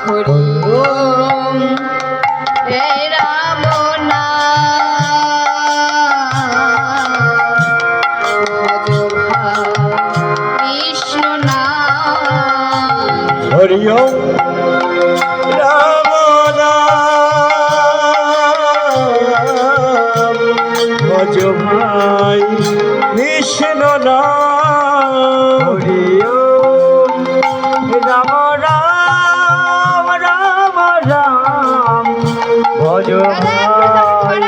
হরি ওম হে রাম কৃষ্ণ নাম হরি ওম রাম নাম ভজ ভাই কৃষ্ণ নাম হরি ওম রাম রাম রাম রাম ভজ ভাই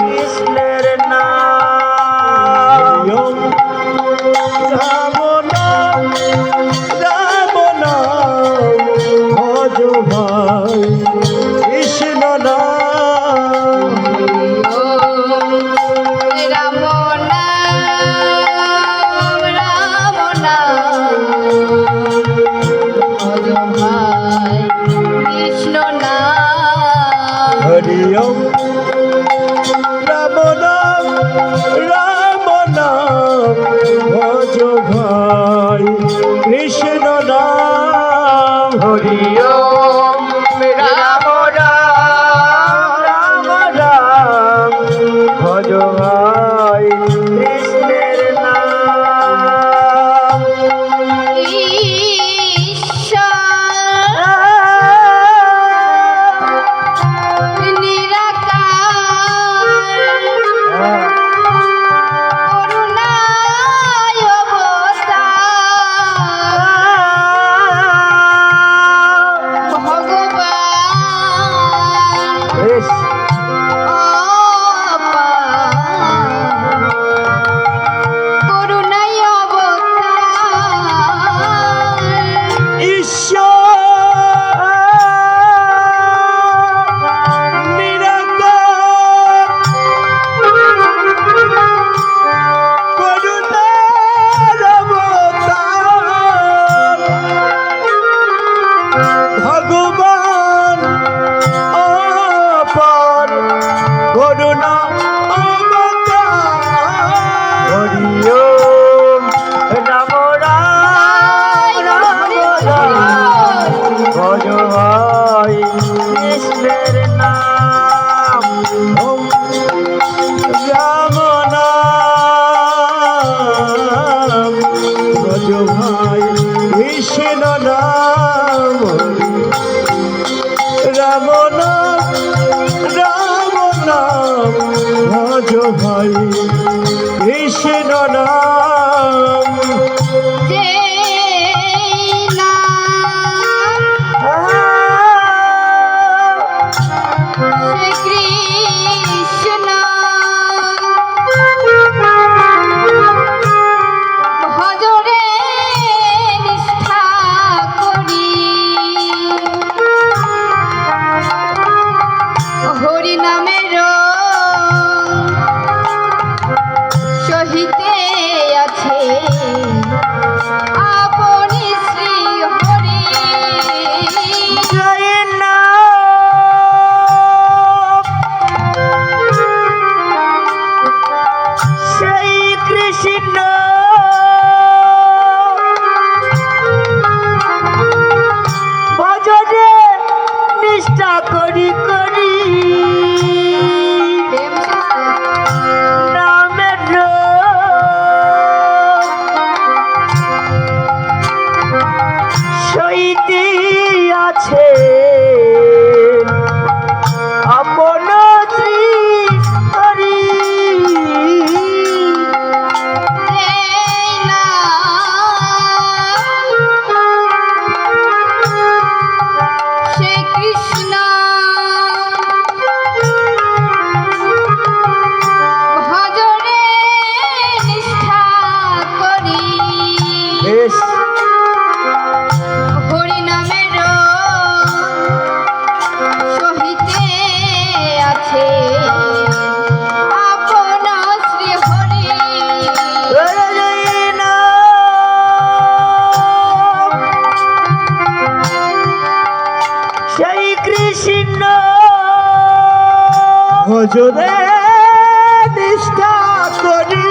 কৃষ্ণের নাম হরি ওম রাম নাম রাম নাম ভজ ভাই কৃষ্ণ নাম রাম নাম রাম নাম ভজ ভাই কৃষ্ণ নাম হরি ওম রাম নাম রাম নাম ভজ ভাই কৃষ্ণ নাম হরি ওম রাম রাম রাম রাম ভজ ভাই কৃষ্ণের নাম ঈশ্বর নিরাকার করুণায় অবতার ভগবান বেশ করুণায় অবতার ঈশ্বর নিরাকার করুণার অবতার ভগবান অপার করুণা অবতার হরি ওম রাম রাম রাম রাম ভজ ভাই কৃষ্ণের নাম ওম রাম নাম ভজ ভাই কৃষ্ণ নাম রাম নাম রাম নাম ভজ ভাই কৃষ্ণ নাম যে শ্রীকৃষ্ণ ভজরে নিষ্ঠা করি হরি নামের সহিতে আছে আপনি শ্রী হরি জয় সেই কৃষ্ণ ভজরে নিষ্ঠা করি করি নামের সইতে আছে আপন শ্রী হরি কৃষ্ণ ভজরে নিষ্ঠা করি বেশ হরি নামের সহিতে আছে আপন শ্রী হরি সেই কৃষ্ণ ভজরে নিষ্ঠা করি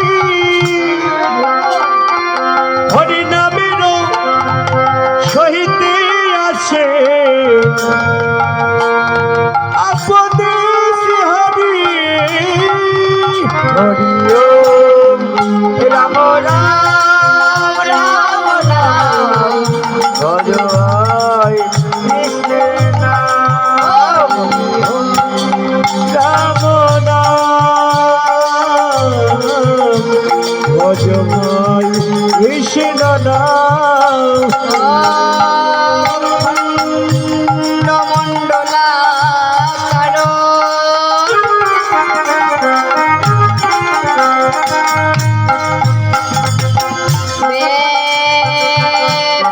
হরি নামের সহিতে আছে কৃষ্ণ নাম খণ্ডমণ্ডলাকার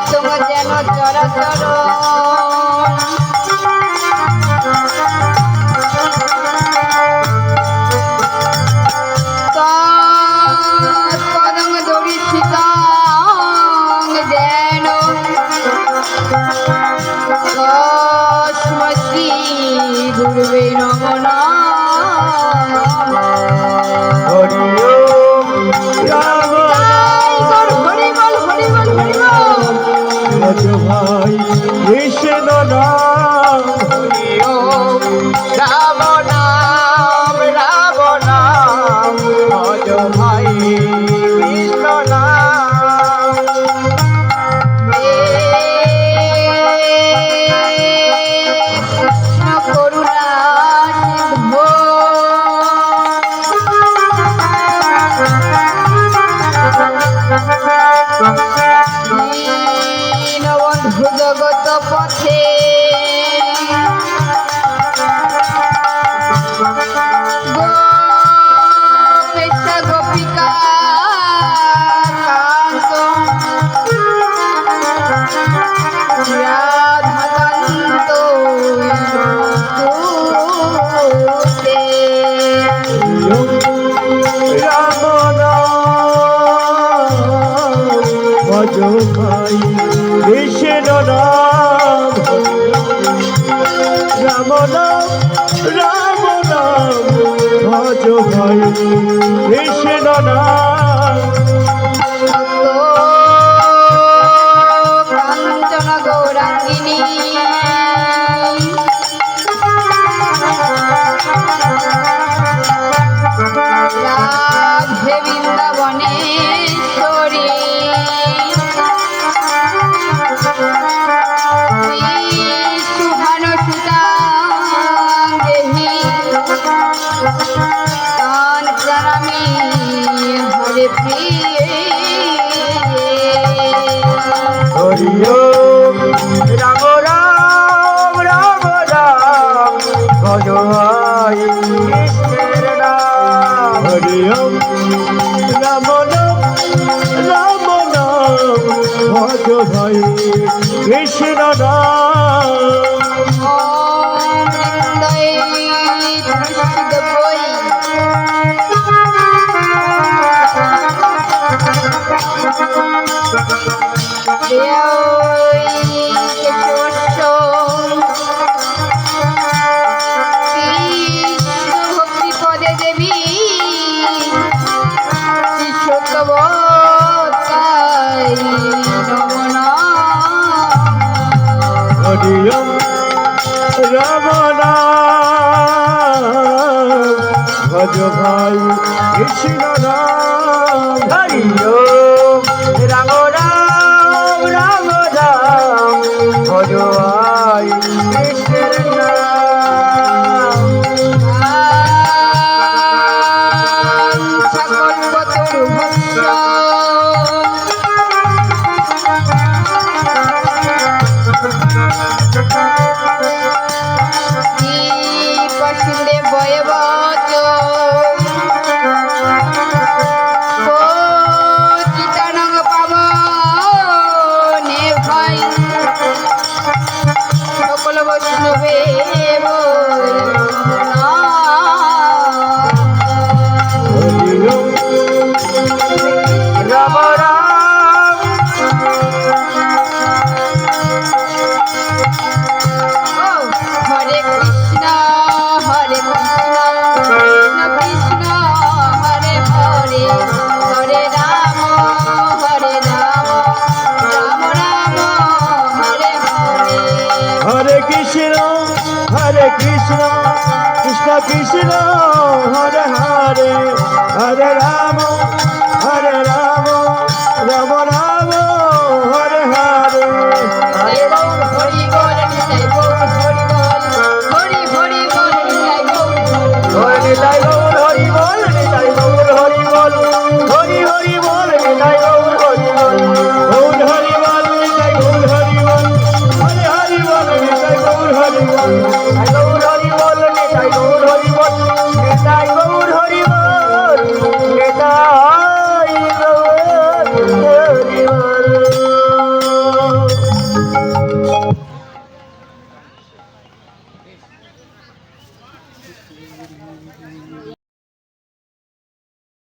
তোম যেন চরাচর পদং দরিষিত যেন শ্রী গুরুবে নমঃ হরি ওম রাম হরি বল হরি বল হরি বল ভজ ভাই কৃষ্ণ নাম হরি ওম রাম নাম রাম নাম ভজ ভাই কৃষ্ণ নাম কৃষ্ণ করুণা সিন্ধু দীনবন্ধু জগত পথে গোপেশ গোপিকা কান্ত রাধাকান্ত তুতে রাম নাম ভজ ভাই কৃষ্ণ নাম রাম নাম রাম নাম ভজ ভাই কৃষ্ণ নাম কাঞ্চন গৌরাঙ্গিনী রাধে বৃন্দাবনেশ্বরী সুহান সুতা দেহি তান প্রণামী হরে প্রিয়ে হরি ওম রাম রাম রাম রাম ভজ ভাই কৃষ্ণের নাম হরি ওম রাম নাম রাম নাম ভজ ভাই কৃষ্ণ নাম ওম বৃন্দায় তুলসীদ বই ভক্তি পদে দেবী হরি ওম রাম নাম ভজ ভাই কৃষ্ণ নাম হরি ওম রাম রাম রাম রাম ভজ ভাই কৃষ্ণের নাম সকল পতর ভক্ত পশুরে বয়বত চিতানং পাবনে ভাই সকল বৈষ্ণবে হরি ওম রাম রাম হরে কৃষ্ণ হরে কৃষ্ণ কৃষ্ণ কৃষ্ণ হরে হরে হরে রাম রাম রাম হরে হরে হরে কৃষ্ণ কৃষ্ণ কৃষ্ণ হরে হরে হরে রাম রাম